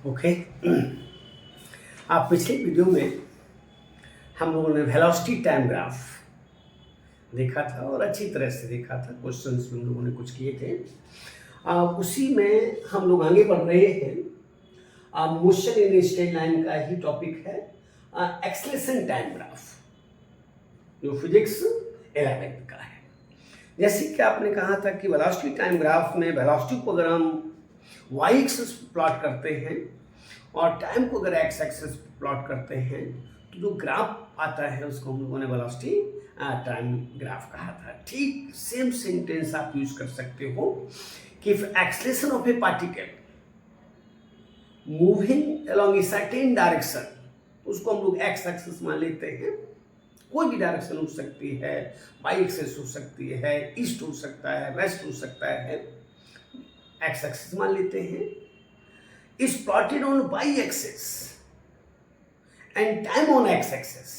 Okay. आप पिछले video में हम लोगों ने वेलोसिटी टाइम ग्राफ देखा था और अच्छी तरह से देखा था। क्वेश्चंस भी हम लोगों ने कुछ किए थे। उसी में हम लोग आगे बढ़ रहे हैं। मोशन इन स्ट्रेट लाइन का ही टॉपिक है, एक्सेलरेशन टाइम ग्राफ, जो फिजिक्स 11 का है। जैसे कि आपने कहा था कि वेलोसिटी टाइम ग्राफ में वेलोसिटी को अगर हम वाई एक्सिस प्लॉट करते हैं और टाइम को अगर एक्स एक्सिस प्लॉट करते हैं तो जो ग्राफ आता है उसको हम लोगों ने वेलोसिटी टाइम ग्राफ कहा था। ठीक सेम सेंटेंस आप यूज कर सकते हो कि if acceleration of a particle moving along a certain direction, उसको हम लोग एक्स एक्सिस मान लेते हैं। कोई भी डायरेक्शन हो सकती है, वाई एक्सिस हो सकती है, ईस्ट हो सकता है, वेस्ट हो सकता है, एक्स एक्सिस मान लेते हैं। Is plotted on Y axis and time on X axis,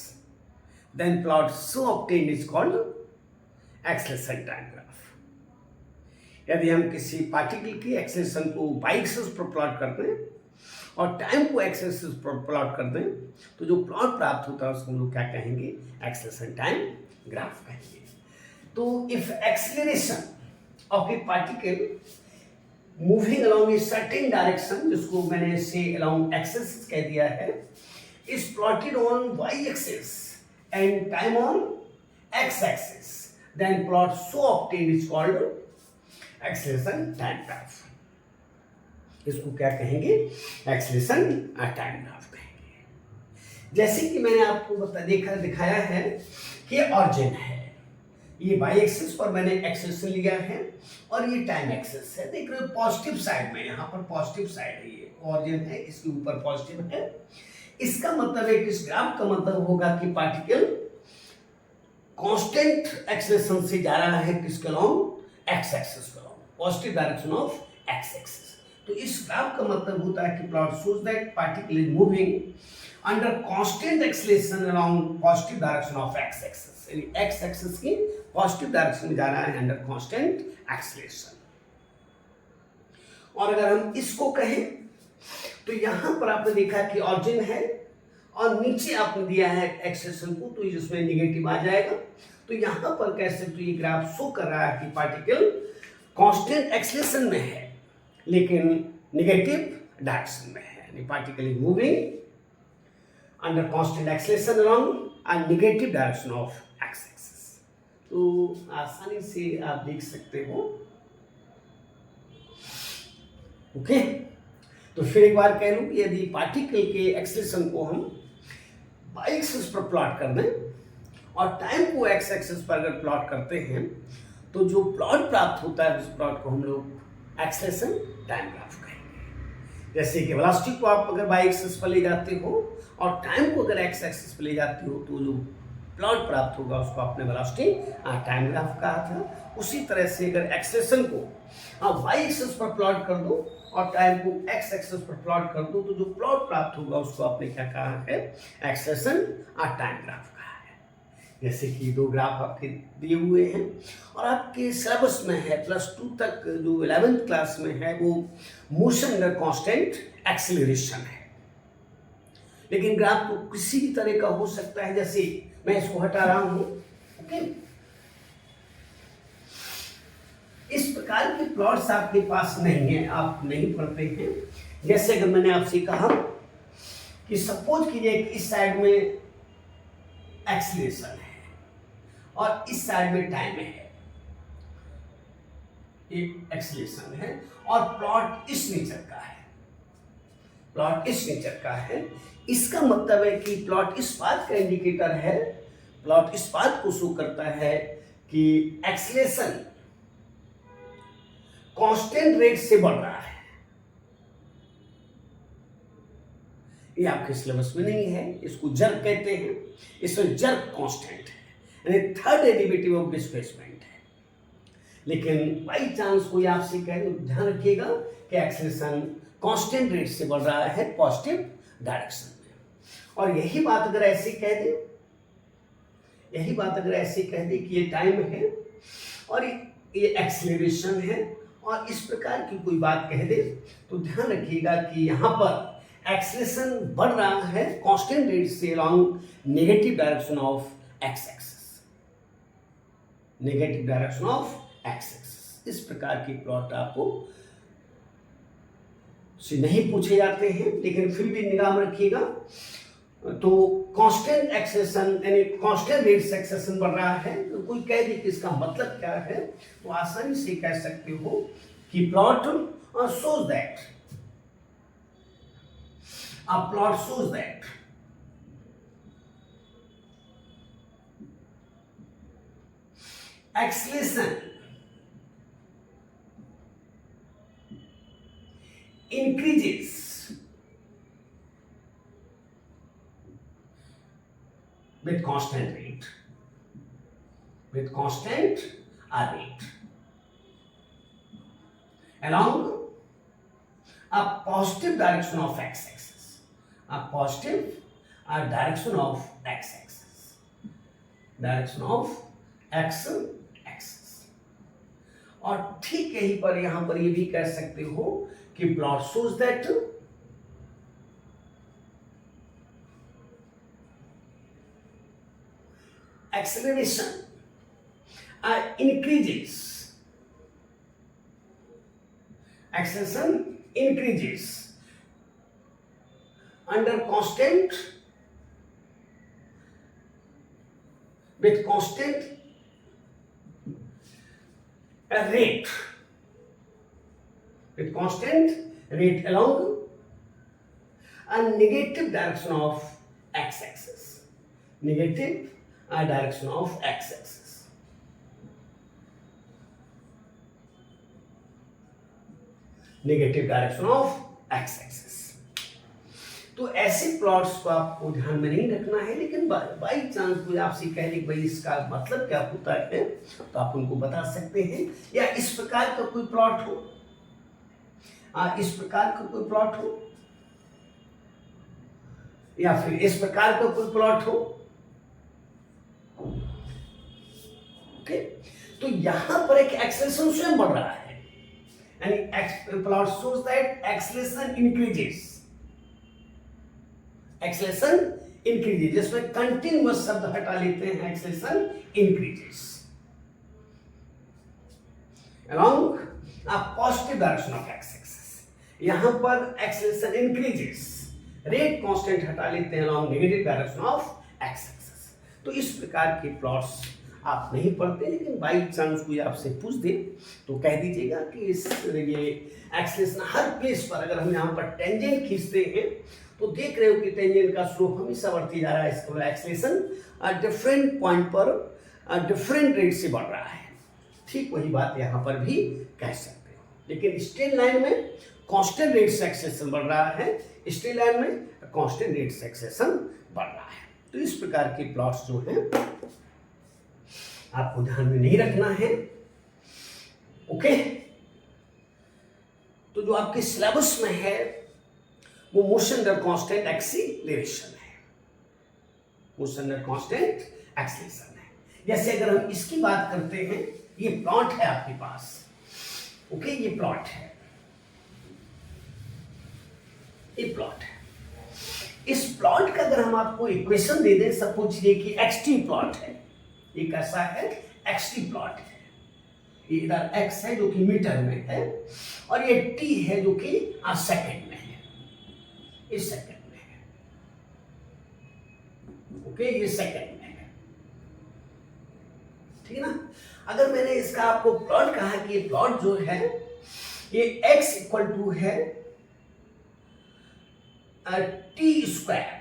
then plot so obtained is called acceleration time graph. यदि हम किसी पार्टिकल की एक्सेलरेशन को वाई एक्सिस पर प्लॉट करते हैं और टाइम को एक्स एक्सिस पर प्लॉट कर दें तो जो प्लॉट प्राप्त होता है उसको हम लोग क्या कहेंगे? एक्सेलरेशन टाइम ग्राफ कहेंगे। तो if acceleration of a particle moving along a certain direction, जिसको मैंने से अलोंग एक्सिस कह दिया है, is plotted on Y axis and time on X axis, then plot so obtained is called acceleration time graph. इसको क्या कहेंगे? Acceleration time graph कहेंगे। जैसे कि मैंने आपको दिखाया है कि ऑरिजिन है, ये वाई एक्सिस पर मैंने एक्सेलरेशन लिया है और ये टाइम एक्सिस है। देख रहे हो पॉजिटिव साइड में, यहाँ पर पॉजिटिव साइड है, ये ऑरिजिन है, इसके ऊपर पॉजिटिव है। इसका मतलब है कि इस ग्राफ का मतलब होगा कि पार्टिकल कांस्टेंट एक्सेलरेशन से जा रहा है किसके अलोंग? एक्स एक्सिस के along, positive direction of x axis. तो इस ग्राफ का मतलब होता है कि plot shows that particle is moving under constant acceleration along positive direction of x axis, यानी एक्स एक्सिस की पॉजिटिव डायरेक्शन में जा रहा है अंडर कांस्टेंट एक्सेलरेशन। और अगर हम इसको कहें तो यहां पर आपने देखा कि ऑरिजिन है और नीचे आपने दिया है एक्सेलरेशन को, तो इसमें निगेटिव आ जाएगा। तो यहां पर कैसे, तो ये ग्राफ शो कर रहा है कि पार्टिकल कांस्टेंट एक्सेलरेशन में है लेकिन नेगेटिव डायरेक्शन में है, यानी particle is moving under constant acceleration along a negative direction of x axis. तो आसानी से आप देख सकते हो। ओके, तो फिर एक बार कह लूं कि यदि पार्टिकल के एक्सेलरेशन को हम वाई एक्सिस पर प्लॉट कर दें और टाइम को एक्स एक्सिस पर अगर प्लॉट करते हैं तो जो प्लॉट प्राप्त होता है उस प्लॉट को हम लोग एक्सेलरेशन टाइम ग्राफ कहेंगे। जैसे कि वेलोसिटी को आप अगर वाई एक्सिस पर ले जाते हो और टाइम को अगर एक्स एक्सिस पर ले जाते हो तो जो प्लॉट प्राप्त होगा उसको आपने वेलोसिटी टाइम ग्राफ कहा था। उसी तरह से अगर एक्सेलरेशन को वाई एक्सिस पर प्लॉट कर दो और टाइम को एक्स एक्सिस पर प्लॉट कर दो तो जो प्लॉट प्राप्त होगा उसको आपने क्या कहा है? एक्सेलरेशन टाइम ग्राफ कहा है। जैसे कि दो ग्राफ आपके दिए हुए हैं और आपके सिलेबस में है +2 तक, जो 11th क्लास में है वो मोशन अंडर कांस्टेंट एक्सेलरेशन है। लेकिन ग्राफ तो किसी भी तरह का हो सकता है। जैसे मैं इसको हटा रहा हूं, ओके, इस प्रकार के प्लॉट्स आपके पास नहीं है, आप नहीं पढ़ते हैं। जैसे अगर मैंने आपसे कहा कि सपोज कीजिए कि इस साइड में एक्सेलरेशन है और इस साइड में टाइम है, एक एक्सेलरेशन है और प्लॉट इस नेचर का है, प्लॉट इस नेचर का है। इसका मतलब है कि प्लॉट इस बात का इंडिकेटर है, प्लॉट इस बात को शो करता है कि एक्सेलरेशन कांस्टेंट रेट से बढ़ रहा है। ये आपके सिलेबस में नहीं है, इसको जर्क कहते हैं। इसमें जर्क कांस्टेंट है, यानी थर्ड डेरिवेटिव ऑफ डिस्प्लेसमेंट है। लेकिन बाई चांस कोई आपसे कहे तो ध्यान रखिएगा कि एक्सेलरेशन कांस्टेंट रेट से बढ़ रहा है पॉजिटिव डायरेक्शन में। और यही बात अगर ऐसे कह दे, यही बात अगर ऐसे कह दे कि ये टाइम है और ये एक्सेलरेशन है और इस प्रकार की कोई बात कह दे तो ध्यान रखिएगा कि यहाँ पर एक्सेलरेशन बढ़ रहा है कांस्टेंट रेट से along negative direction of x axis, negative direction of x axis. इस प्रकार की प्लॉट आपको से नहीं पूछे जाते हैं, लेकिन फिर भी निगाह में रखिएगा। तो कांस्टेंट एक्सेलेरेशन यानी कांस्टेंट रेट से एक्सेलेरेशन बढ़ रहा है, तो कोई कह दे कि इसका मतलब क्या है, तो आसानी से कह सकते हो कि plot shows that a plot shows that acceleration increases with constant rate, with constant rate along a positive direction of x-axis, a positive direction of x-axis, direction of x-axis। और ठीक यहीं पर यहां पर ये भी कह सकते हो कि plot shows that acceleration increases, acceleration increases under constant, with constant rate, with constant rate along a negative direction of x-axis, negative direction of x-axis। Negative direction of x axis. तो ऐसे प्लॉट्स को आपको ध्यान में नहीं रखना है, लेकिन बाई चांस कोई आपसे कह दे भाई इसका मतलब क्या होता है, तो आप उनको बता सकते हैं। या इस प्रकार का कोई प्लॉट हो, इस प्रकार का कोई प्लॉट हो, या फिर इस प्रकार का कोई प्लॉट हो। ओके, तो यहां पर एक एक्सेलरेशन स्वयं बढ़ रहा है, यानी plot shows that acceleration increases, acceleration increases, जिसमें कंटिन्यूअस शब्द हटा लेते हैं, acceleration increases along a positive direction of x axis। यहां पर एक्सेलरेशन इंक्रीजेस, रेट कांस्टेंट हटा लेते हैं along negative direction of x axis। तो इस प्रकार के प्लॉट्स आप नहीं पढ़ते, लेकिन बाई चांस कोई आपसे पूछ दे तो कह दीजिएगा कि इस ये एक्सेलरेशन हर प्लेस पर, अगर हम यहाँ पर टेंजेंट खींचते हैं तो देख रहे हो कि टेंजेंट का स्लोप हमेशा बढ़ती जा रहा है, इसका एक्सेलरेशन डिफरेंट पॉइंट पर डिफरेंट रेट से बढ़ रहा है। ठीक वही बात यहाँ पर भी कह सकते हो, लेकिन स्ट्रेट लाइन में कांस्टेंट रेट से एक्सेलरेशन बढ़ रहा है, स्ट्रेट लाइन में कांस्टेंट रेट से एक्सेलरेशन बढ़ रहा है। तो इस प्रकार के प्लॉट्स जो हैं आपको ध्यान में नहीं रखना है। ओके, तो जो आपके सिलेबस में है वो मोशन अंडर कांस्टेंट एक्सीलरेशन है, मोशन अंडर कांस्टेंट एक्सीलरेशन है। जैसे अगर हम इसकी बात करते हैं, ये प्लॉट है आपके पास, ओके, ये प्लॉट है, ये प्लॉट है। इस प्लॉट का अगर हम आपको इक्वेशन दे दें, सपोज ये कि एक्सटी प्लॉट है, ये कैसा है, एक्सटी प्लॉट है, ये इधर एक्स है जो कि मीटर में है, और ये टी है जो कि सेकंड में है, इस सेकंड में है, ओके, ये सेकंड में है, ठीक है ना। अगर मैंने इसका आपको प्लॉट कहा कि ये प्लॉट जो है ये x इक्वल टू है टी स्क्वायर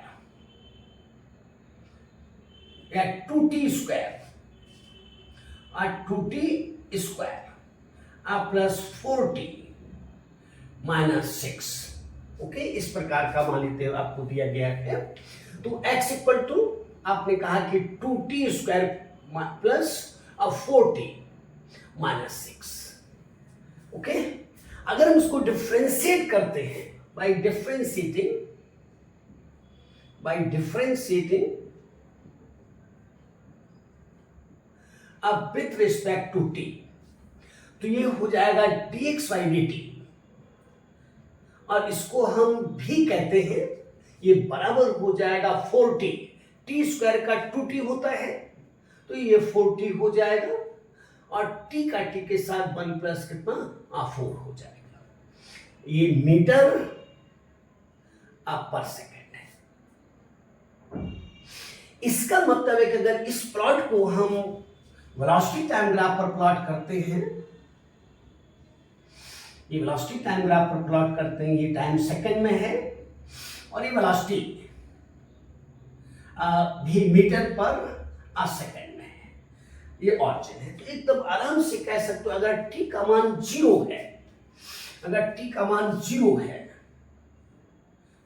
या 2t square, 2t square plus 4t minus 6, okay, इस प्रकार का मान लेते हो आपको दिया गया है। तो x इक्वल टू आपने कहा कि 2t square plus 4t minus 6, okay. अगर हम इसको डिफ्रेंशिएट करते हैं बाय डिफ्रेंशिएटिंग अब विथ रिस्पेक्ट टू t, तो ये हो जाएगा dx बाई dt, और इसको हम भी कहते हैं, ये बराबर हो जाएगा 4t। टी स्क्वायर का 2t होता है, तो ये 4t हो जाएगा, और t का t के साथ 1 प्लस कितना 4 हो जाएगा। ये मीटर पर सेकेंड है। इसका मतलब है कि अगर इस प्लॉट को हम वेलोसिटी टाइम ग्राफ पर प्लॉट करते हैं, ये वेलोसिटी टाइम ग्राफ पर प्लॉट करते हैं, ये टाइम सेकंड में है और ये वेलोसिटी भी मीटर पर सेकंड में है, ये ऑरिजिन है। तो एकदम आराम से कह सकते हो, अगर t का मान 0 है, अगर t का मान 0 है,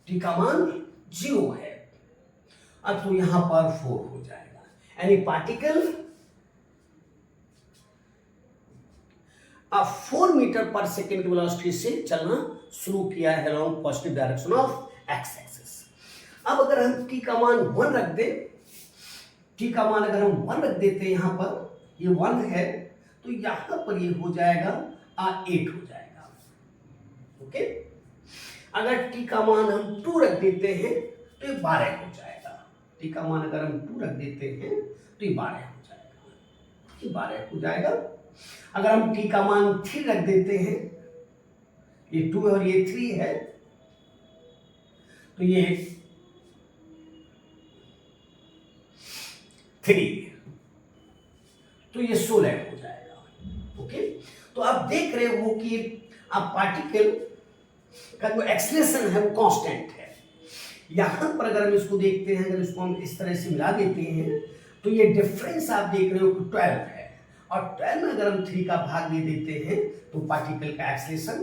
t का मान 0 है, अब तो यहां पर 4 हो जाएगा, यानी पार्टिकल 4 मीटर पर सेकेंड की वेलोसिटी से चलना शुरू किया है along positive direction of x axis. अब अगर हम t का मान 1 रख दें, t का मान अगर हम 1 रख देते हैं, यहां पर ये 1 है, तो यहां पर ये हो जाएगा 8 हो जाएगा। ओके, अगर t का मान हम 2 रख देते हैं तो ये 12 हो जाएगा। t का मान अगर हम 2 रख देते हैं तो ये 12 हो जाएगा, ये 12 हो जाएगा। अगर हम t का मान 3 रख देते हैं, ये 2 और ये 3 है, तो ये 3, तो ये 16 हो जाएगा। ओके, तो आप देख रहे हो कि आप पार्टिकल का जो एक्सेलरेशन है वो कांस्टेंट है। यहां पर अगर हम इसको देखते हैं, अगर इसको हम इस तरह से मिला देते हैं, तो ये डिफरेंस आप देख रहे हो कि 12 है, और 12 में अगर हम 3 का भाग दे देते हैं तो पार्टिकल का एक्सेलरेशन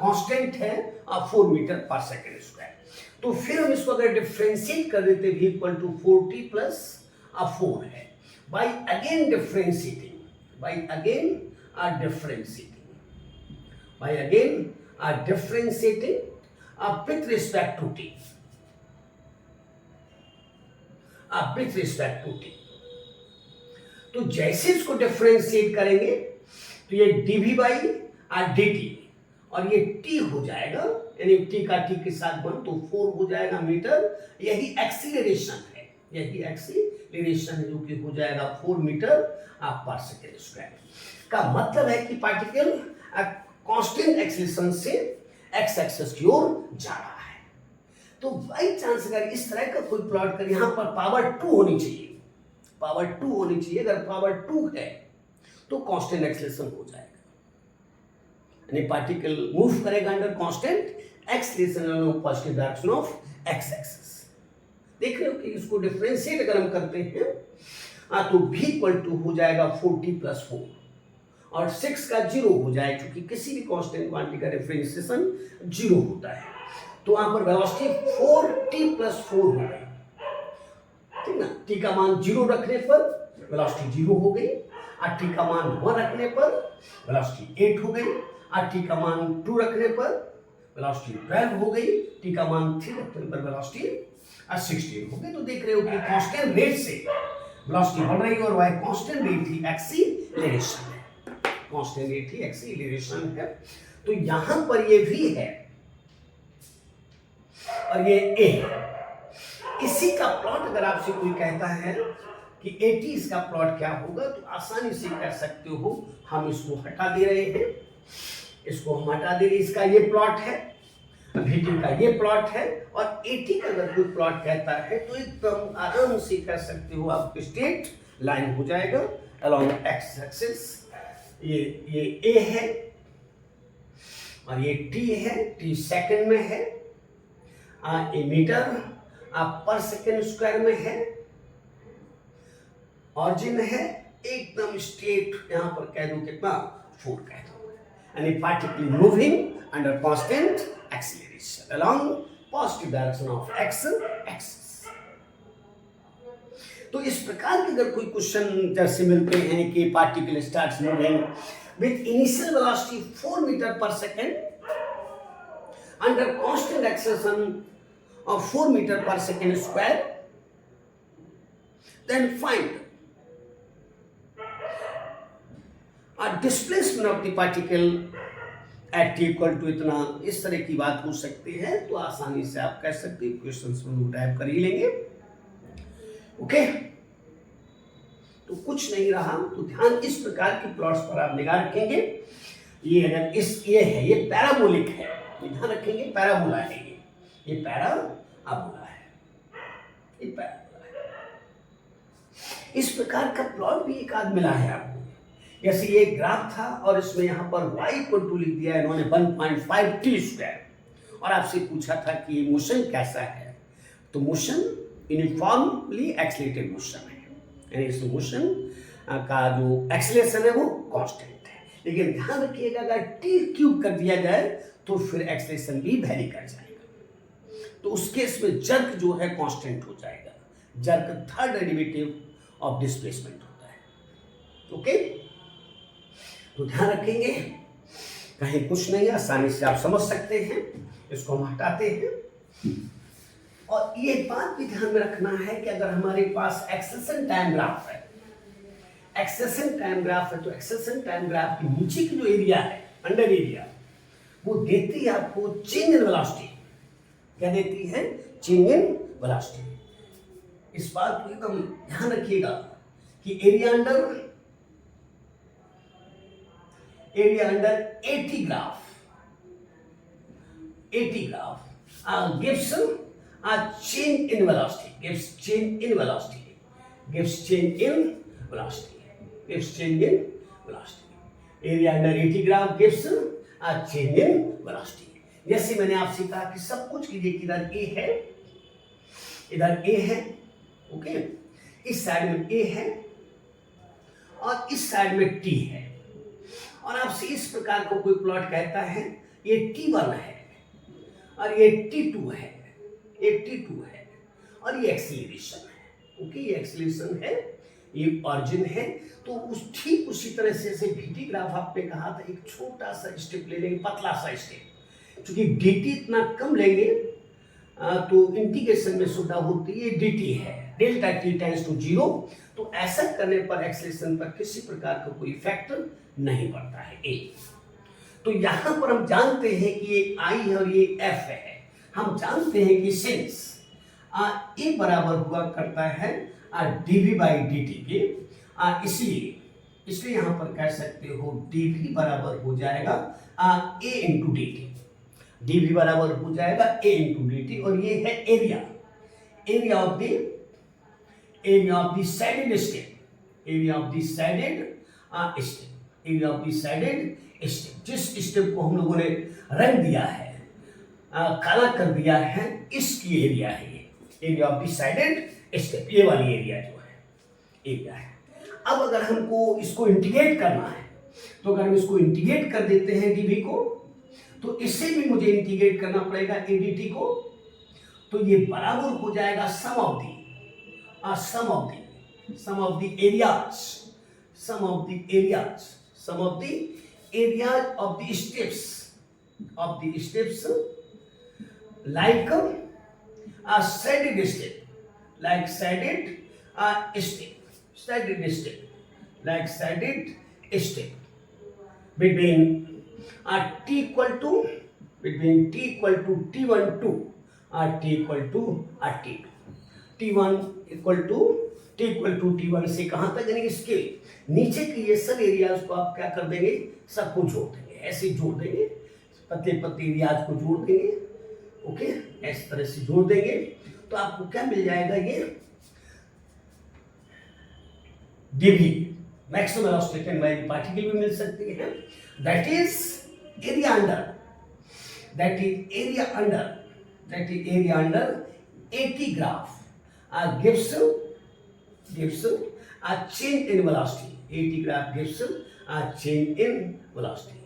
कांस्टेंट है 4 मीटर पर सेकेंड स्क्वायर। तो फिर हम इसको अगर डिफरेंशिएट कर देते हैं, v equal to 4t plus 4 है, by again differentiating, by again differentiating with respect to t, with respect to t। तो जैसे इसको डिफरेंशिएट करेंगे तो ये dv बाई dt, और ये t हो जाएगा, यानी t का t के साथ 1 तो 4 हो जाएगा मीटर। यही एक्सीलरेशन है, यही एक्सीलरेशन है, जो कि हो जाएगा 4 मीटर पर सेकेंड स्क्वायर। का मतलब है कि पार्टिकल कांस्टेंट एक्सेलरेशन से एक्स एक्सिस की ओर जा रहा है। तो बाई चांस अगर इस तरह का कोई प्लॉट कर, यहां पर पावर 2 होनी चाहिए, पावर 2 होनी चाहिए। अगर पावर 2 है तो कांस्टेंट एक्सेलरेशन हो जाएगा, यानी पार्टिकल मूव करेगा under constant acceleration along positive direction of x axis. देख रहे हो कि इसको डिफरेंशिएट अगर हम करते हैं तो v इक्वल टू हो जाएगा 4t प्लस 4, और 6 का 0 हो जाए, क्योंकि किसी भी कांस्टेंट क्वांटिटी का डिफरेंशिएशन 0 होता है। तो वहां पर वेलोसिटी 4t प्लस 4 हो गई, ठीक ना। t का मान 0 रखने पर वेलोसिटी 0 हो गई, और t का मान 1 रखने पर वेलोसिटी 8 हो गई, और t का मान 2 रखने पर वेलोसिटी 12 हो गई, t का मान 3 रखने पर वेलोसिटी 16 हो गई। तो देख रहे हो कि कांस्टेंट रेट से वेलोसिटी बढ़ रही है, और वह कांस्टेंट रेट ही एक्सीलरेशन है, कांस्टेंट रेट ही एक्सीलरेशन है। तो यहां पर ये v है और ये a है। इसी का प्लॉट अगर आपसे कोई कहता है कि 80 इसका प्लॉट क्या होगा, तो आसानी से कह सकते हो। हम इसको हटा दे रहे हैं, इसको हम हटा दे रहे हैं, इसका ये प्लॉट है, VT का ये प्लॉट है, और 80 का अगर कोई प्लॉट कहता है तो एकदम आराम से कह सकते हो, आप स्ट्रेट लाइन हो जाएगा अलोंग एक्स एक्सिस। ये A है और ये T है, T सेकंड में है, ये मीटर पर सेकेंड स्क्वायर में है, ऑरिजिन है, एकदम स्ट्रेट यहां पर कह दो कितना 4 कह दो, यानी particle moving under constant acceleration along positive direction of x axis. तो इस प्रकार के अगर कोई क्वेश्चन जैसे मिलते हैं कि particle starts moving with initial velocity 4 meter per second under constant acceleration of 4 meter per second square, then find a displacement of the particle at t equal to इतना, इस तरह की बात हो सकती है। तो आसानी से आप कह सकते हैं क्वेश्चन में टाइप कर ही लेंगे। ओके, तो कुछ नहीं रहा, तो ध्यान इस प्रकार की प्लॉट्स पर आप निगाह रखेंगे। ये अगर ये है, ये पैराबोलिक है, ये ध्यान रखेंगे, पैराबोला है ये पैराबोला है, ये पैराबोला है। इस प्रकार का प्लॉट भी एक आध मिला है आपको। जैसे ये ग्राफ था और इसमें यहाँ पर y इक्वल टू लिख दिया इन्होंने 1.5 टी स्क्वायर, और आपसे पूछा था कि ये मोशन कैसा है, तो मोशन यूनिफॉर्मली एक्सीलरेटेड मोशन है, यानी इस मोशन का जो एक्सीलरेशन है वो कांस्टेंट है। लेकिन ध्यान रखिएगा अगर टी क्यूब कर दिया जाए तो फिर एक्सीलरेशन भी वैरी कर जाएगा, तो उस केस में जर्क जो है कांस्टेंट हो जाएगा। Jerk third derivative of displacement होता है। ओके, तो ध्यान रखेंगे, कहीं कुछ नहीं है, आसानी से आप समझ सकते हैं। इसको हम हटाते हैं। और ये बात भी ध्यान में रखना है कि अगर हमारे पास एक्सेशन टाइम ग्राफ है, एक्सेशन टाइम ग्राफ है, तो एक्सेशन टाइम ग्राफ के नीचे की जो एरिया है, अंडर एरिया, वो देती है आपको चेंज इन वेलोसिटी। क्या देती है? Change in velocity. इस बात को एकदम ध्यान रखिएगा कि area under AT graph gives a change in velocity, gives change in velocity. Area under AT graph gives a change in velocity. जैसे मैंने आपसे कहा कि सब कुछ कीजिए कि इधर A है, ओके, इस साइड में A है और इस साइड में T है, और आपसे इस प्रकार को कोई प्लॉट कहता है ये T1 है और ये T2 है, और ये एक्सीलरेशन है। ओके, ये एक्सीलरेशन है, ये ऑरिजिन है। तो ठीक उसी तरह से जैसे VT ग्राफ आपने कहा था, एक छोटा सा स्टेप ले लेंगे, पतला सा स्टेप, क्योंकि DT इतना कम लेंगे तो इंटीग्रेशन में सुविधा होती है। DT है, डेल्टा T टेंड्स टू 0, तो ऐसा करने पर एक्सीलरेशन पर किसी प्रकार का कोई इफेक्ट नहीं पड़ता है। तो यहां पर हम जानते हैं कि ये I है और ये F है। हम जानते हैं कि सिंस A बराबर हुआ करता है dV बाई dt के, इसलिए यहां पर कह सकते हो dV बराबर हो जाएगा A into D T. dV बराबर हो जाएगा A इंटू डी टी, और ये है area of the sided step, जिस स्टेप को हम लोगों ने रंग दिया है, काला कर दिया है, इसकी एरिया है ये, area of the sided step, ये वाली एरिया जो है, एरिया है। अब अगर हमको इसको इंटीग्रेट करना है, तो अगर हम इसको इंटीग्रेट कर देते हैं dV को, तो इससे भी मुझे इंटीग्रेट करना पड़ेगा ADT को, तो ये बराबर हो जाएगा sum of the areas of the steps like a shaded step, between t equal to T1 to T equal to T2, T equal to T1 से कहां तक, यानी इसके नीचे के ये सब एरियाज को आप क्या कर देंगे, सबको जोड़ देंगे, ऐसे जोड़ देंगे, पतले एरियाज को जोड़ देंगे। ओके, इस तरह से जोड़ देंगे तो आपको क्या मिल जाएगा, ये dV maximum velocity and particle भी मिल सकती है। That is area under AT graph gives a change in velocity. AT graph gives a change in velocity.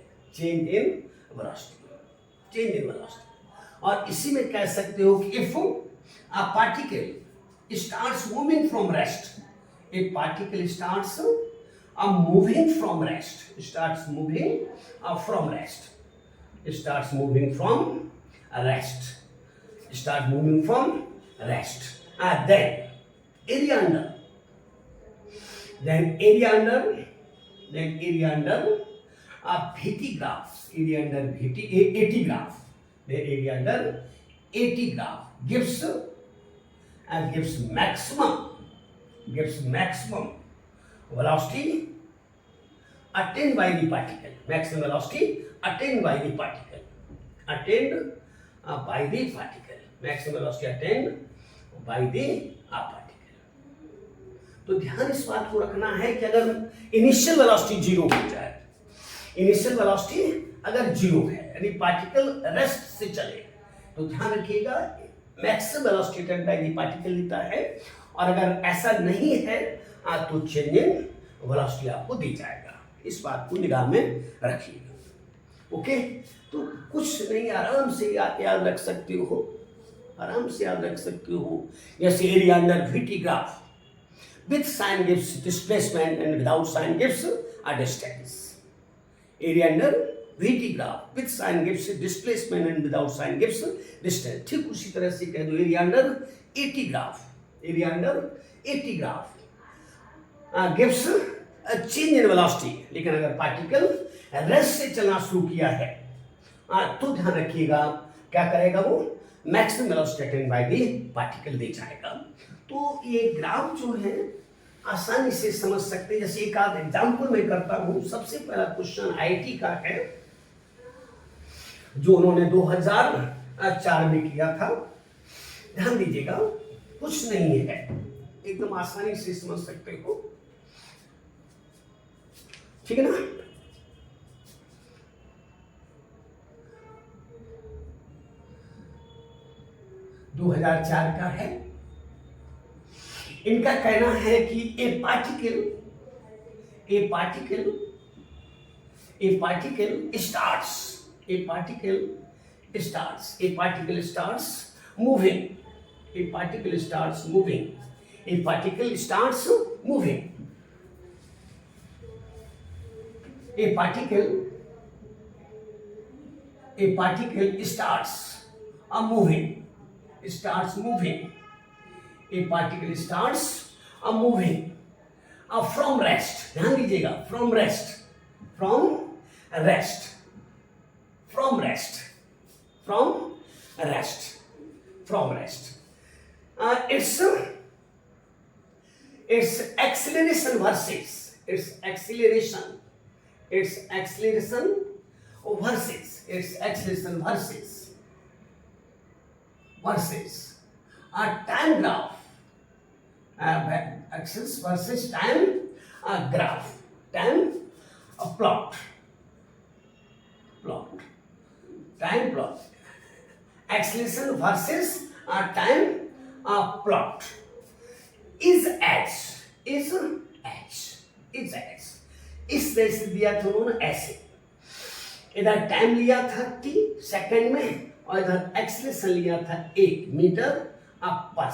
और इसी में कह सकते हो कि if a particle starts moving from rest, a particle starts moving from rest, then area under VT graph, area under VT, AT graph, the area under AT graph gives maximum velocity attained by the particle, maximum velocity attained by the particle, maximum velocity attained by the particle. तो ध्यान इस बात को रखना है कि अगर initial velocity zero हो जाए, इनिशियल वेलोसिटी अगर जीरो है यानी पार्टिकल रेस्ट से चले, तो ध्यान रखिएगा maximum velocity attained by the particle लेता है, और अगर ऐसा नहीं है तो चेंज इन वेलोसिटी आपको दी जाएगा। इस बात को निगाह में रखिएगा। ओके, तो कुछ नहीं, आराम से याद रख सकते हो, आराम से याद रख सकते हो। जैसे area under VT graph with sign gives displacement and without sign gives a distance. Area under VT graph with sign gives displacement and without sign gives distance. ठीक उसी तरह से कह दो area under AT graph, area under AT graph gives a change in velocity, लेकिन अगर particle rest से चलना शुरू किया है तो ध्यान रखिएगा क्या करेगा, वो maximum velocity attained by the particle दे जाएगा। तो ये ग्राफ जो है आसानी से समझ सकते हैं। जैसे एक आध एग्जाम्पल मैं करता हूं। सबसे पहला क्वेश्चन IIT का है जो उन्होंने 2004 में किया था। ध्यान दीजिएगा, कुछ नहीं है, एकदम आसानी से समझ सकते हो, ठीक है ना। दो 2004 का है। इनका कहना है कि ए particle starts moving, from rest। ध्यान दीजिएगा, from rest, its acceleration versus a time graph, axis versus time graph, plot, acceleration versus time plot is h। इस तरह से दिया था उन्होंने ऐसे, इधर टाइम लिया था t सेकंड में और इधर एक्सेलरेशन लिया था 1 मीटर पर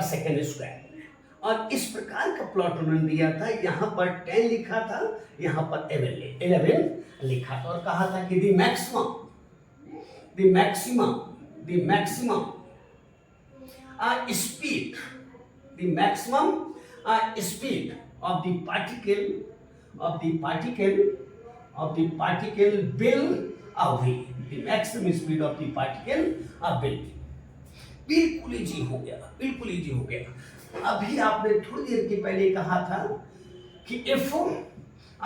सेकंड स्क्वायर में, और इस प्रकार का प्लॉट उन्होंने दिया था। यहाँ पर 10 लिखा था, यहाँ पर 11 लिखा था, और कहा था कि the maximum speed of the particle will away, the maximum speed of the particle will be। बिल्कुल इजी हो गया। अभी आपने थोड़ी देर के पहले कहा था कि if a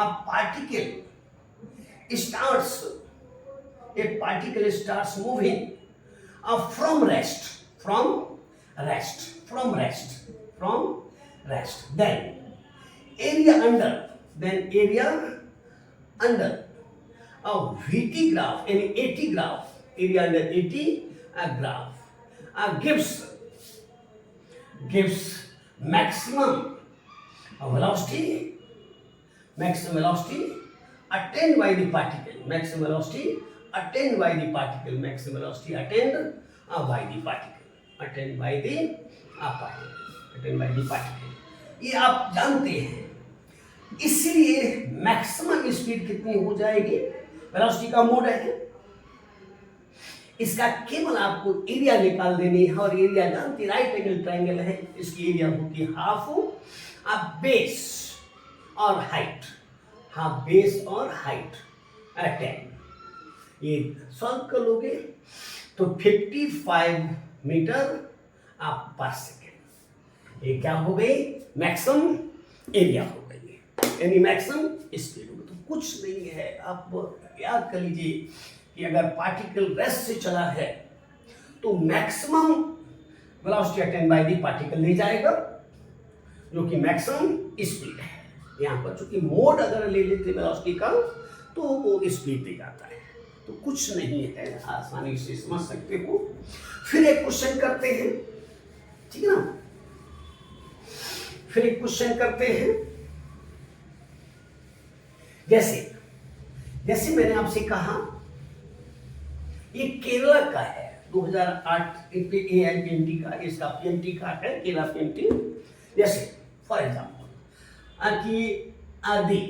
particle starts moving from rest, then area under a VT graph, any AT graph, area under AT graph gives maximum velocity attained by the particle, ये आप जानते हैं। इसलिए मैक्सिमम स्पीड कितनी हो जाएगी, वेलोसिटी का मोड है, इसका केवल आपको एरिया निकाल देनी है, और एरिया जानते राइट एंगल ट्रायंगल है, इसकी एरिया होती है हाफ बेस और हाइट, हाँ बेस और हाइट 10, ये सॉल्व कर लोगे तो 55 मीटर आप पर सेकेंड, ये क्या हो गई मैक्सिमम एरिया हो गई, यानी मैक्सिमम स्पीड हो गई। तो कुछ नहीं है, आप याद कर लीजिए कि अगर पार्टिकल रेस्ट से चला है तो maximum velocity attain bye the particle ले जाएगा, जो कि मैक्सिमम स्पीड है। यहाँ पर चूंकि मोड अगर ले लेते वेलोसिटी का तो वो स्पीड दे जाता है। तो कुछ नहीं है, आसानी से समझ सकते हो। फिर एक क्वेश्चन करते हैं, ठीक है ना, फिर एक क्वेश्चन करते हैं। जैसे मैंने आपसे कहा ये केरला का है, 2008 AIPMT का, इसका PMT का है, केरला PMT। जैसे फॉर एग्जाम्पल कि आदि,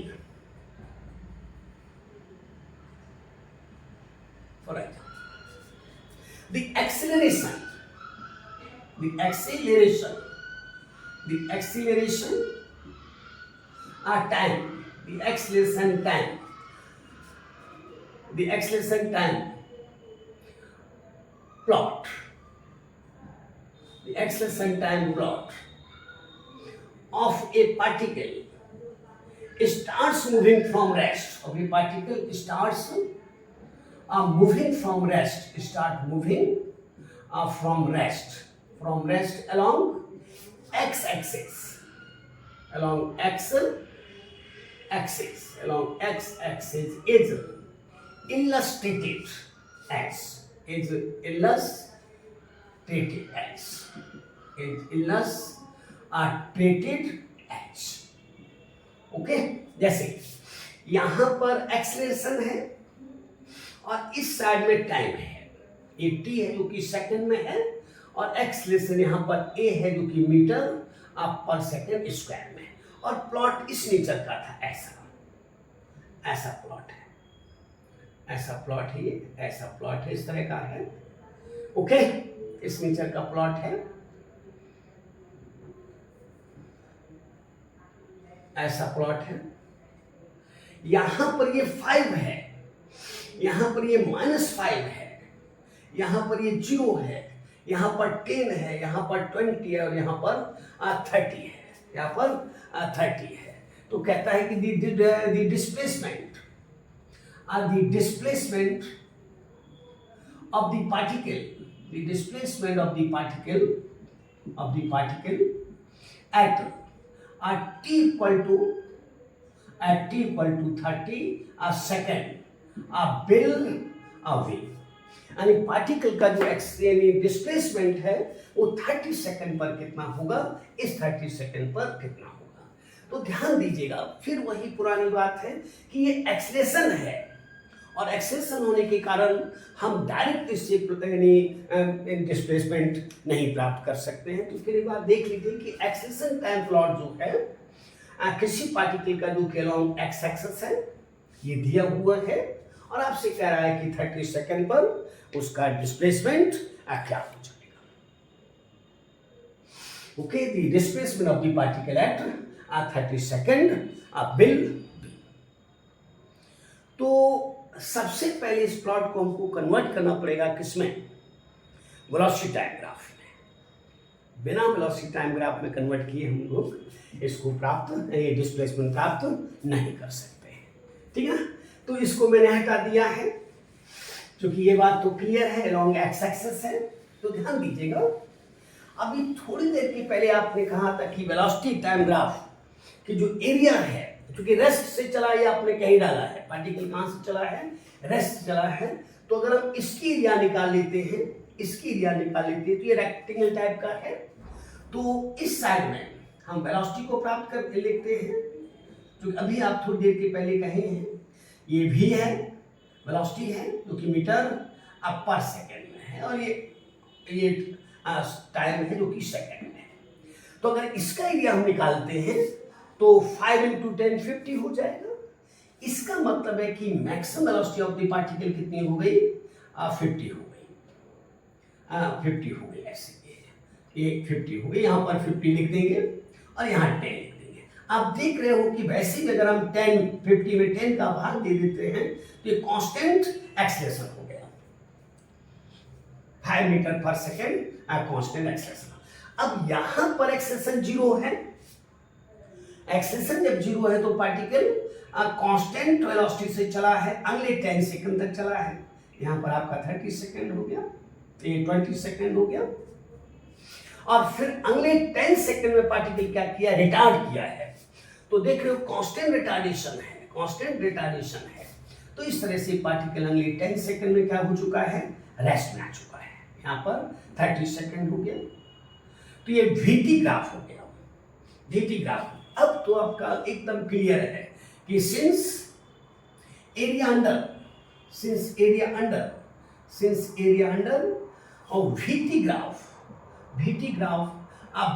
for example the acceleration time plot, the acceleration time plot of a particle starts moving from rest, of a particle starts moving from rest, from rest along x-axis, is illustrated as okay. जैसे यहां पर acceleration है और इस side में time है, ये t है जो कि सेकंड में है, और एक्सेलरेशन यहाँ पर a है जो कि मीटर पर सेकंड स्क्वायर में, और प्लॉट इस नेचर का था, ऐसा प्लॉट है, ऐसा प्लॉट है, इस तरह का है। ओके, इस नेचर का प्लॉट है, ऐसा प्लॉट है। यहां पर ये 5 है, यहां पर ये -5 है, यहां पर ये 0 है, यहां पर 10 है, यहां पर 20 है, और यहां पर 30 है, यहां पर 30 है। तो कहता है कि the displacement of the particle at t equal to 30 second will away, यानी पार्टिकल का जो डिस्प्लेसमेंट है वो 30 सेकंड पर कितना होगा, इस 30 सेकंड पर कितना होगा। तो ध्यान दीजिएगा, फिर वही पुरानी बात है कि ये एक्सेलरेशन है, और एक्सेलरेशन होने के कारण हम डायरेक्ट इससे डिस्प्लेसमेंट नहीं प्राप्त कर सकते हैं। तो फिर एक बार देख लीजिए कि एक्सेलरेशन टाइम प्लॉट जो है किसी पार्टिकल का जो कि अलोंग एक्स एक्सिस है, ये दिया हुआ है, और आपसे कह रहा है कि 30 सेकंड पर उसका डिस्प्लेसमेंट क्या हो जाएगा। Okay, the displacement of the particle at 30 second will be. तो सबसे पहले इस प्लॉट को हमको कन्वर्ट करना पड़ेगा किसमें, वेलोसिटी टाइम ग्राफ में। बिना वेलोसिटी टाइम ग्राफ में कन्वर्ट किए हम लोग इसको डिस्प्लेसमेंट प्राप्त नहीं कर सकते हैं, ठीक है। तो इसको मैंने हटा दिया है, क्योंकि ये बात तो क्लियर है, अलोंग एक्स एक्सिस है। तो ध्यान दीजिएगा, अभी थोड़ी देर के पहले आपने कहा था कि वेलोसिटी टाइम ग्राफ की जो एरिया है, क्योंकि रेस्ट से चला, ये आपने कहीं डाला है, पार्टिकल कहां से चला है, रेस्ट से चला है। तो अगर हम इसकी एरिया निकाल लेते हैं, तो ये रेक्टेंगल टाइप का है। तो इस साइड में हम वेलोसिटी को प्राप्त करके लिखते हैं, जो अभी आप थोड़ी देर के पहले कहे हैं, ये भी है, वेलोसिटी है जो कि मीटर पर सेकेंड में है, और ये टाइम है जो कि सेकेंड में है। तो अगर इसका एरिया हम निकालते हैं तो 5 × 10 50 हो जाएगा। इसका मतलब है कि maximum velocity of the particle कितनी हो गई, 50 हो गई, 50 हो गई, ऐसे ये 50 हो गई। यहाँ पर 50 लिख देंगे और यहाँ 10 लिख देंगे। आप देख रहे हो कि वैसे भी अगर हम 50 में 10 का भाग दे देते हैं तो ये कांस्टेंट एक्सेलरेशन हो गया, 5 metre per second constant acceleration. अब यहां पर एक्सेलरेशन 0 है, एक्सेलरेशन जब 0 है तो पार्टिकल कांस्टेंट वेलोसिटी से चला है, अगले 10 सेकंड तक चला है। यहां पर आपका 30 सेकंड हो गया, ये 20 सेकंड हो गया, और फिर अगले 10 सेकंड में पार्टिकल क्या किया, रिटार्ड किया है। तो देख रहे हो कांस्टेंट रिटार्डेशन है, कांस्टेंट रिटार्डेशन है। तो इस तरह से पार्टिकल अगले 10 सेकंड में क्या हो चुका है, रेस्ट में आ चुका है। यहाँ पर 30 सेकंड हो गया। तो ये वीटी ग्राफ हो गया, वीटी ग्राफ। अब तो आपका एकदम क्लियर है कि सिंस एरिया अंडर और VT graph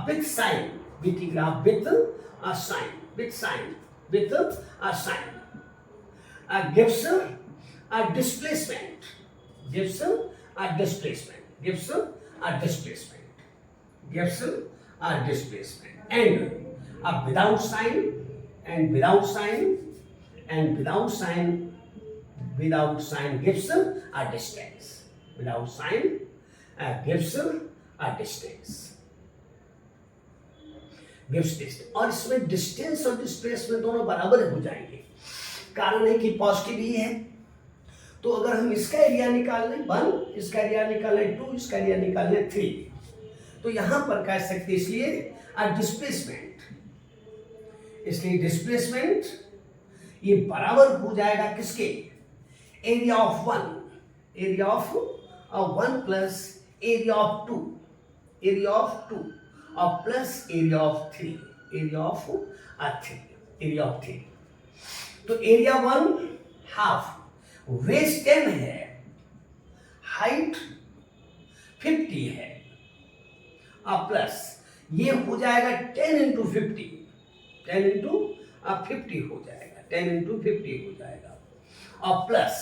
with sign, VT graph with a sign gives a displacement, and without sign gives a distance, without sign gives a distance, और इसमें डिस्टेंस और डिस्प्लेसमेंट दोनों बराबर हो जाएंगे। कारण है कि पॉजिटिव ही है, तो अगर हम इसका एरिया निकाल लें 1, इसका एरिया निकाल लें 2, इसका एरिया निकाल लें 3, तो यहां पर कह सकते, इसलिए डिस्प्लेसमेंट ये बराबर हो जाएगा किसके, area of 1 plus area of 2 और प्लस एरिया ऑफ 3, तो एरिया 1 हाफ, वेस्ट 10 है, हाइट 50 है, और प्लस ये हो जाएगा 10 इंटू 50 हो जाएगा, और प्लस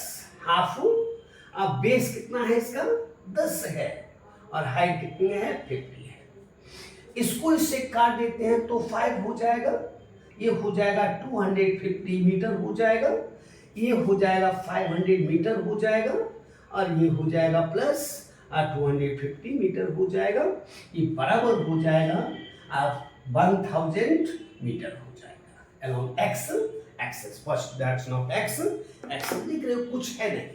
हाफ, अब बेस कितना है इसका 10 है, और हाइट कितनी है 50 है। इसको इससे काट देते हैं तो 5 हो जाएगा, ये हो जाएगा 250 मीटर हो जाएगा, ये हो जाएगा 500 मीटर हो जाएगा, और ये हो जाएगा प्लस 250 मीटर हो जाएगा, ये बराबर हो जाएगा 1000 मीटर हो जाएगा along axis, first direction of axis. देख रहे हो कुछ है नहीं।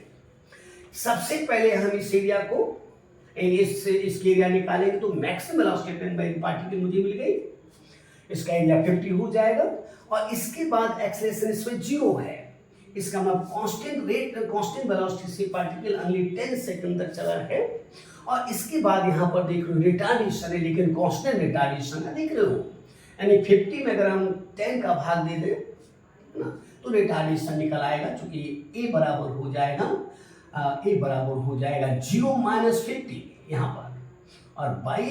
सबसे पहले हम इस एरिया को, इसके एरिया निकालेंगे तो maximum velocity ten by particle मुझे मिल गई, इसका एरिया 50 हो जाएगा, और इसके बाद एक्सेलरेशन इसमें 0 है, इसका मतलब कांस्टेंट वेलोसिटी से पार्टिकल अगले 10 सेकंड तक चला है, और इसके बाद यहाँ पर देख रहे हो रिटार्डेशन है, लेकिन कांस्टेंट रिटार्डेशन है, देख रहे हो, यानी 50 में अगर हम 10 का भाग दे दें ना तो रिटार्डेशन निकल आएगा, चूंकि ए बराबर हो जाएगा 0 माइनस 50 यहाँ पर, और बाई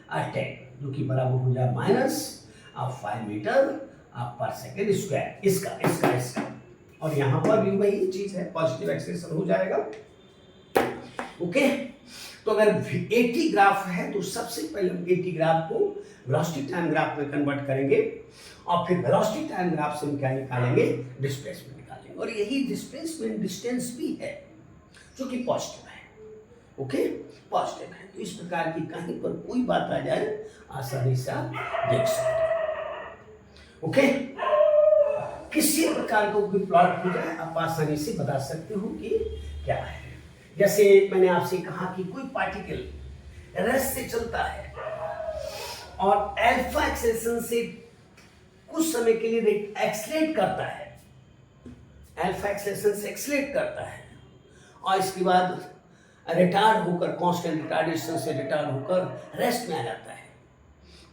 10 जो कि बराबर हो जाए minus 5 metre per second square, इसका और यहाँ पर भी वही चीज है, पॉजिटिव एक्सेलरेशन हो जाएगा। ओके, तो अगर 80 ग्राफ है तो सबसे पहले हम 80 ग्राफ को वेलोसिटी टाइम ग्राफ में कन्वर्ट करेंगे, और फिर वेलोसिटी टाइम ग्राफ से हम क्या निकालेंगे, डिस्प्लेसमेंट निकालेंगे, और यही डिस्प्लेसमेंट डिस्टेंस भी है जो कि पॉजिटिव है। ओके, पॉजिटिव है, तो इस प्रकार की कहीं पर कोई बात आ जाए आसानी से आप देख सकते हो। ओके, किसी प्रकार का कोई प्लॉट हो जाए आप आसानी से बता सकते हो कि क्या है। जैसे मैंने आपसे कहा कि कोई पार्टिकल रेस्ट से चलता है और अल्फा एक्सेलरेशन से कुछ समय के लिए एक्सलेट करता है, अल्फा एक्सेलरेशन से एक्सलेट करता है, और इसके बाद रिटार्ड होकर, कांस्टेंट रिटार्डेशन से रिटार्ड होकर रेस्ट में आ जाता है।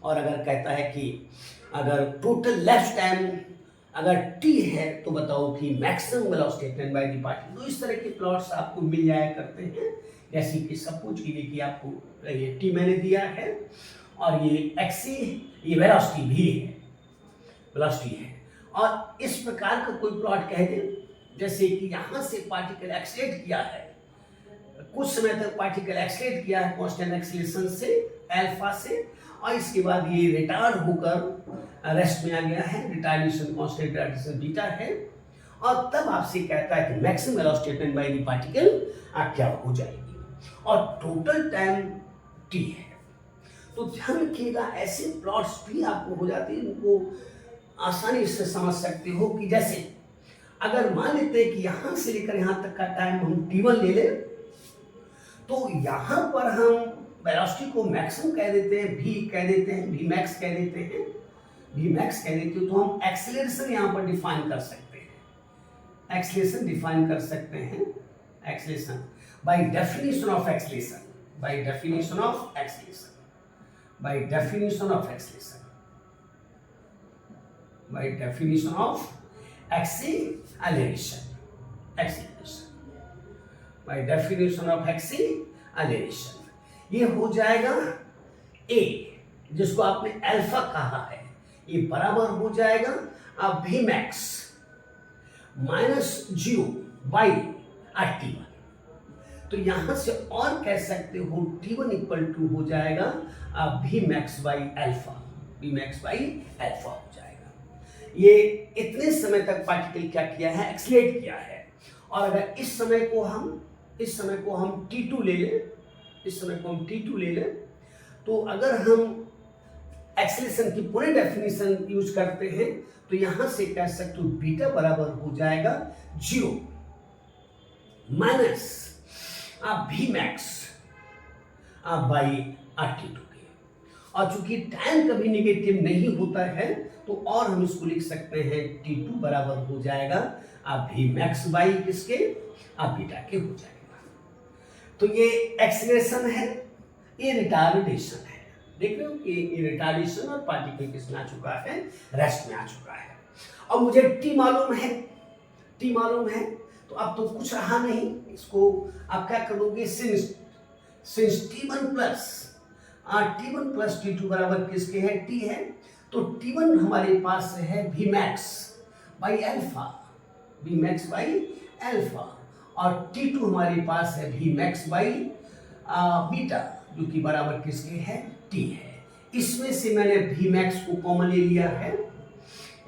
और अगर कहता है कि अगर टोटल लाइफ टाइम अगर t है तो बताओ कि maximum velocity ten by the particle. तो इस तरह के प्लॉट्स आपको मिल जाया करते हैं, जैसे कि सपोज कीजिए कि आपको ये t मैंने दिया है और ये x ये वेलोसिटी भी है, वेलोसिटी है, और इस प्रकार का कोई प्लॉट कह दे, जैसे कि यहाँ से पार्टिकल एक्सलेट किया है, कुछ समय तक पार्टिकल एक्सलेट किया है कांस्टेंट एक्सेलरेशन से अल्फा से, और इसके बाद ये रिटार्ड होकर रेस्ट में आ गया है, रिटार्डेशन कांस्टेंट रिटार्डेशन बीटा है, और तब आपसे कहता है कि maximum velocity attained by the particle क्या हो जाएगी, और टोटल टाइम t है। तो ध्यान रखिएगा, ऐसे प्लॉट्स भी आपको हो जाते हैं, उनको आसानी से समझ सकते हो कि जैसे अगर मान लेते हैं कि यहाँ से लेकर यहाँ तक का टाइम हम t1 ले लें, तो यहाँ पर हम वेलोसिटी को मैक्सिमम कह देते हैं, v कह देते हैं, v max कह देते हैं, v max कह देते हैं, तो हम एक्सेलरेशन यहाँ पर डिफाइन कर सकते हैं, एक्सेलरेशन डिफाइन कर सकते हैं, acceleration by definition of acceleration, by definition of acceleration, by definition of acceleration, by definition of acceleration, acceleration, by definition of acceleration. ये हो जाएगा a, जिसको आपने अल्फा कहा है, ये बराबर हो जाएगा अब v max minus zero by t1। तो यहां से और कह सकते हो t1 इक्वल टू हो जाएगा अब v max by alpha, v max by alpha हो जाएगा। ये इतने समय तक पार्टिकल क्या किया है, एक्सलेट किया है। और अगर इस समय को हम t2 ले लें, इस समय को हम t2 ले लें, तो अगर हम एक्सेलरेशन की पूरी डेफिनेशन यूज करते हैं तो यहां से कह सकते हो बीटा बराबर हो जाएगा 0 minus v max by t2 के। और चूंकि टाइम कभी निगेटिव नहीं होता है तो और हम इसको लिख सकते हैं t2 बराबर हो जाएगा v max बाई किसके, बीटा के हो जाएगा। तो ये एक्सेलरेशन है, ये रिटार्डेशन है। देख रहे हो कि ये रिटार्डेशन और पार्टिकल किसमें आ चुका है, रेस्ट में आ चुका है। अब मुझे t मालूम है, t मालूम है, तो अब तो कुछ रहा नहीं, इसको आप क्या करोगे, सिंस t1 प्लस t2 बराबर किसके है, t है, तो t1 हमारे पास है v max by alpha, v max by alpha, और t2 हमारे पास है v max बाई बीटा, जो कि बराबर किसके है, t है। इसमें से मैंने v max को कॉमन ले लिया है,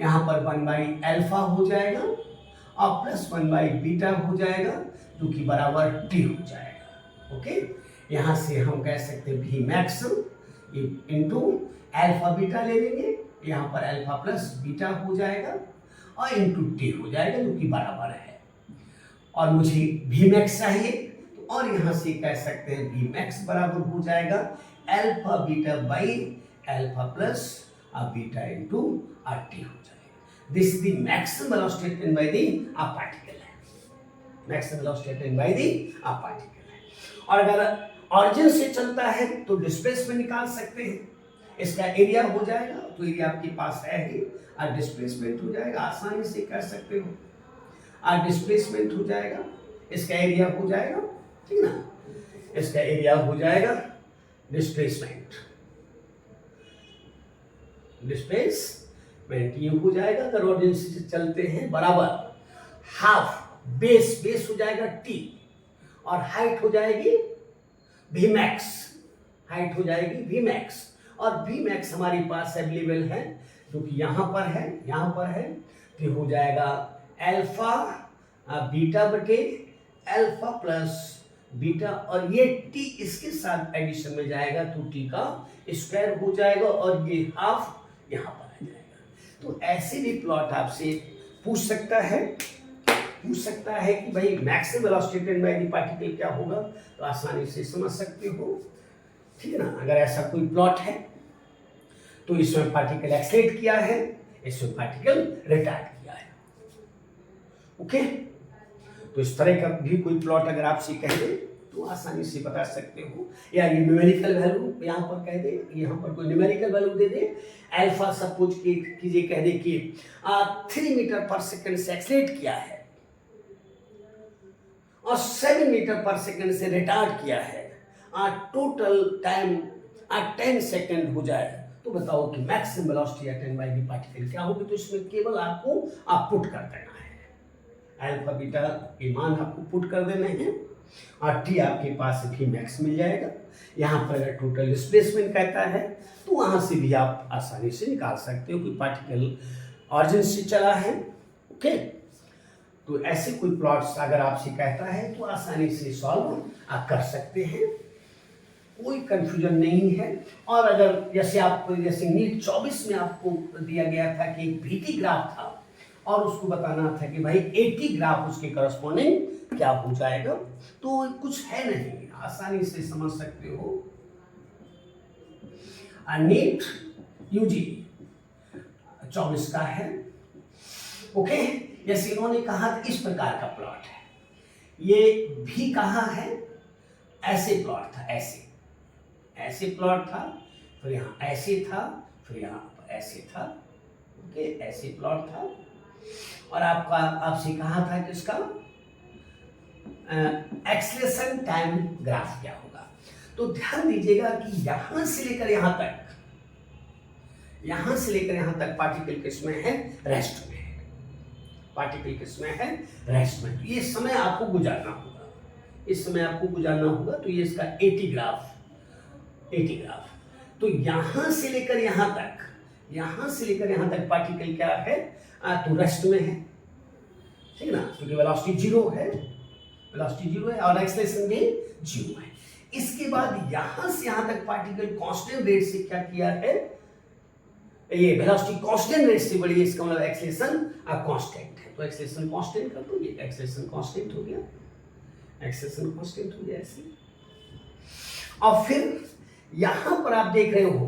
यहाँ पर 1 बाई अल्फा हो जाएगा और प्लस 1 बाई बीटा हो जाएगा, जो कि बराबर t हो जाएगा। ओके, यहाँ से हम कह सकते हैं v max into alpha beta ले लेंगे, यहाँ पर अल्फा प्लस बीटा हो जाएगा और इंटू t हो जाएगा, जो कि बराबर है। और मुझे v max चाहिए, तो और यहाँ से कह सकते हैं v max बराबर हो जाएगा alpha beta by alpha plus beta into t हो जाएगा। This is the maximum velocity attained by the particle है, maximum velocity attained by the particle है। और अगर ऑरिजिन से चलता है तो डिस्प्लेसमेंट निकाल सकते हैं, इसका एरिया हो जाएगा, तो एरिया आपके पास है ही, और डिस्प्लेसमेंट हो जाएगा, आसानी से कह सकते हो, और डिस्प्लेसमेंट हो जाएगा, इसका एरिया हो जाएगा, ठीक ना, इसका एरिया हो जाएगा डिस्प्लेसमेंट, डिस्प्लेसमेंट ये हो जाएगा। अगर ऑरिजिन से चलते हैं बराबर हाफ बेस हो जाएगा t, और हाइट हो जाएगी v max, हाइट हो जाएगी v max, और v max हमारे पास अवेलेबल है, जो कि यहाँ पर है, तो हो जाएगा अल्फा बीटा बटे अल्फा प्लस बीटा, और ये t इसके साथ एडिशन में जाएगा तो t का स्क्वायर हो जाएगा, और ये हाफ यहाँ पर आ जाएगा। तो ऐसे भी प्लॉट आपसे पूछ सकता है कि भाई maximum velocity attained by the particle क्या होगा, तो आसानी से समझ सकते हो, ठीक है ना। अगर ऐसा कोई प्लॉट है तो इसमें पार्टिकल एक्सलेट किया है, इसमें पार्टिकल रिटार्ड किया है। ओके, तो इस तरह का भी कोई प्लॉट अगर आपसे कह दे तो आसानी से बता सकते हो, या ये न्यूमेरिकल वैल्यू यहाँ पर कह दे, यहाँ पर कोई न्यूमेरिकल वैल्यू दे दे, अल्फा सपोज कीजिए, कह दे कि 3 मीटर पर सेकंड से एक्सलेट किया है और 7 मीटर पर सेकंड से रिटार्ड किया है, टोटल टाइम 10 सेकंड हो जाए, तो बताओ कि maximum velocity attained by the particle क्या होगी। तो इसमें केवल आपको पुट कर देना है, अल्फा बीटा के मान आपको पुट कर देने हैं, और टी आपके पास भी मैक्स मिल जाएगा। यहाँ पर अगर टोटल डिस्प्लेसमेंट कहता है तो वहाँ से भी आप आसानी से निकाल सकते हो कि पार्टिकल ऑरिजिन से चला है। ओके, तो ऐसे कोई प्लॉट्स अगर आपसे कहता है तो आसानी से सॉल्व आप कर सकते हैं, कोई कंफ्यूजन नहीं है। और अगर जैसे नीट 24 में आपको दिया गया था कि एक भीटी ग्राफ था और उसको बताना था कि भाई 80 ग्राफ उसके करस्पॉन्डिंग क्या हो जाएगा, तो कुछ है नहीं, आसानी से समझ सकते हो। नीट यूजी 24 का है। ओके, जैसे इन्होंने कहा इस प्रकार का प्लॉट है, ये भी कहा है ऐसे प्लॉट था, ऐसे प्लॉट था, फिर यहाँ ऐसे था, फिर यहाँ ऐसे था। ओके, ऐसे प्लॉट था और आपसे कहा था कि इसका एक्सेलेरेशन टाइम ग्राफ क्या होगा। तो ध्यान दीजिएगा कि यहां से लेकर यहां तक पार्टिकल किसमें है, रेस्ट में है। पार्टिकल किसमें है, रेस्ट में। ये समय आपको गुजारना होगा, इस समय आपको गुजारना होगा। तो ये इसका 80 ग्राफ। तो यहां से लेकर यहां तक पार्टिकल क्या है, तो रेस्ट में है, ठीक ना, क्योंकि वेलोसिटी जीरो है और एक्सेलरेशन भी जीरो है। इसके बाद यहां से यहां तक पार्टिकल कांस्टेंट रेट से क्या किया है, ये वेलोसिटी कांस्टेंट रेट से बढ़ी है, इसका मतलब एक्सेलरेशन कांस्टेंट है। तो एक्सेलरेशन कांस्टेंट कर दो, ये एक्सेलरेशन कांस्टेंट हो गया, ऐसे। और फिर यहां पर आप देख रहे हो,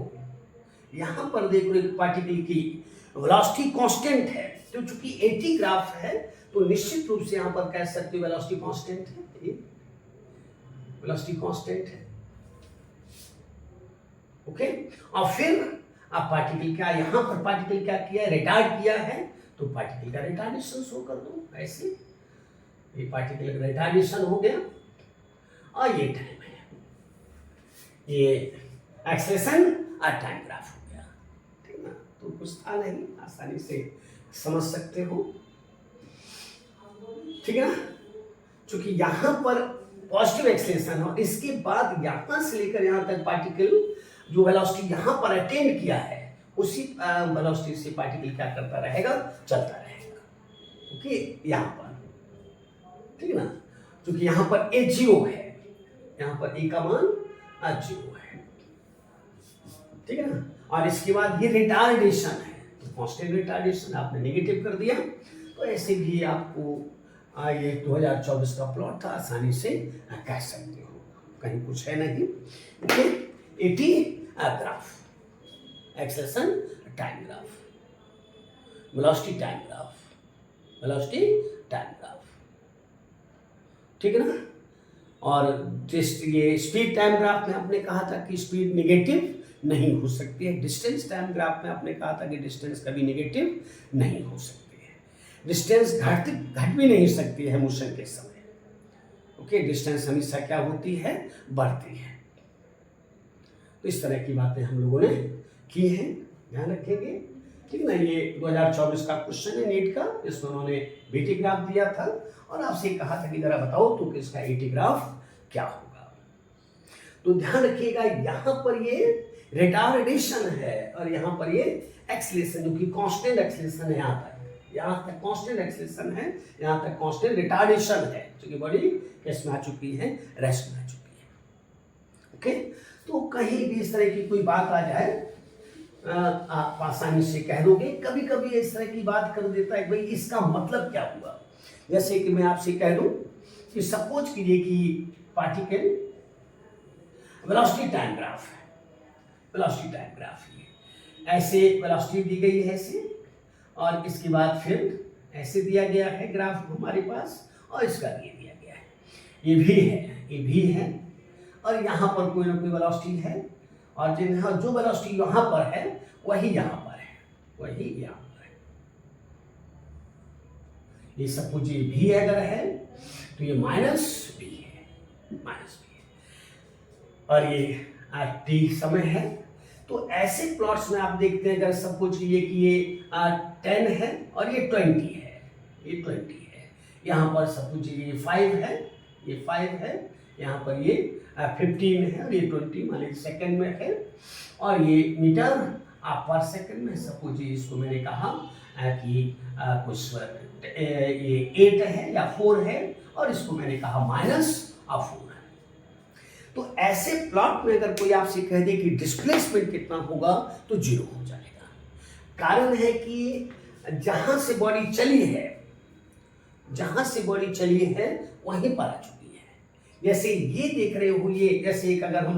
पार्टिकल की वेलोसिटी कांस्टेंट है। तो चूंकि 80 ग्राफ है तो निश्चित रूप से यहां पर कह सकते हो वेलोसिटी कांस्टेंट है, ये वेलोसिटी कांस्टेंट है। ओके, और फिर आप पार्टिकल क्या, यहां पर पार्टिकल क्या किया है, रिटार्ड किया है, तो पार्टिकल का रिटार्डेशन शो कर दो ऐसे। ये पार्टिकल का रिटार्डेशन हो गया और ये टाइम है, ये एक्सेलरेशन और टाइम ग्राफ हो गया, ठीक ना। तो कुछ था नहीं, आसानी से समझ सकते हो, ठीक है ना। क्योंकि यहां पर पॉजिटिव एक्सेलरेशन और इसके बाद यहां से लेकर यहां तक पार्टिकल जो वेलोसिटी यहां पर अटेंड किया है उसी वेलोसिटी से पार्टिकल क्या करता रहेगा, चलता रहेगा। ओके, यहां पर, ठीक है ना, क्योंकि यहां पर ए जीरो है, यहां पर ए का मान जीरो है, ठीक है ना। और इसके बाद ये रिटार्डेशन है, तो कांस्टेंट रिटार्डेशन आपने नेगेटिव कर दिया। तो ऐसे भी आपको ये 2024 का प्लॉट था, आसानी से कह सकते हो, कहीं कुछ है नहीं। Okay, 80 graph, acceleration time graph, velocity time graph, ठीक है ना। और ये स्पीड टाइम ग्राफ में आपने कहा था कि स्पीड नेगेटिव नहीं हो सकती है। डिस्टेंस टाइम ग्राफ में आपने कहा था कि डिस्टेंस कभी नेगेटिव नहीं हो सकती है, डिस्टेंस घट भी नहीं सकती है मोशन के समय। ओके, डिस्टेंस हमेशा क्या होती है, बढ़ती है। तो इस तरह की बातें हम लोगों ने की हैं, ध्यान रखेंगे, ठीक ना। ये 2024 का क्वेश्चन है नीट का, इसमें उन्होंने बीटी ग्राफ दिया था और आपसे कहा था कि जरा बताओ तो इसका एटी ग्राफ क्या होगा। तो ध्यान रखिएगा, यहाँ पर ये रिटार्डेशन है और यहाँ पर ये एक्सेलरेशन, जो कि कांस्टेंट एक्सेलरेशन है। यहाँ तक कांस्टेंट एक्सेलरेशन है, यहाँ तक कांस्टेंट रिटार्डेशन है, क्योंकि बॉडी किस में आ चुकी है, रेस्ट में आ चुकी है। ओके, तो कहीं भी इस तरह की कोई बात आ जाए आप आसानी से कह दोगे। कभी कभी इस तरह की बात कर देता है, भाई इसका मतलब क्या हुआ। जैसे कि मैं आपसे कह दूं कि सपोज कीजिए कि पार्टिकल वेलोसिटी टाइम ग्राफ है, ऐसे वेलोसिटी दी गई है ऐसे, और इसके बाद फिर ऐसे दिया गया है ग्राफ हमारे पास, और इसका ये दिया गया है, ये भी है और यहाँ पर कोई ना कोई वेलोसिटी है, और जो वेलोसिटी यहाँ पर है वही यहाँ पर है, ये सपोज ये भी अगर है तो ये माइनस भी है, और ये टी समय है। तो ऐसे प्लॉट्स में आप देखते हैं, अगर सपोज कीजिए कि ये 10 है और ये 20 है, यहाँ पर सपोज कीजिए 5 है ये 5 है, यहाँ पर ये 15 है और ये 20 मान लीजिए सेकेंड में है, और ये मीटर पर सेकेंड में। सपोज इसको मैंने कहा कि कुछ ये 8 है या 4 है, और इसको मैंने कहा -4 है। तो ऐसे प्लॉट में अगर कोई आपसे कह दे कि डिस्प्लेसमेंट कितना होगा तो 0 हो जाएगा। कारण है कि जहां से बॉडी चली है, जहां से बॉडी चली है वहीं पर आ चुकी है। जैसे ये देख रहे हो, ये जैसे एक अगर हम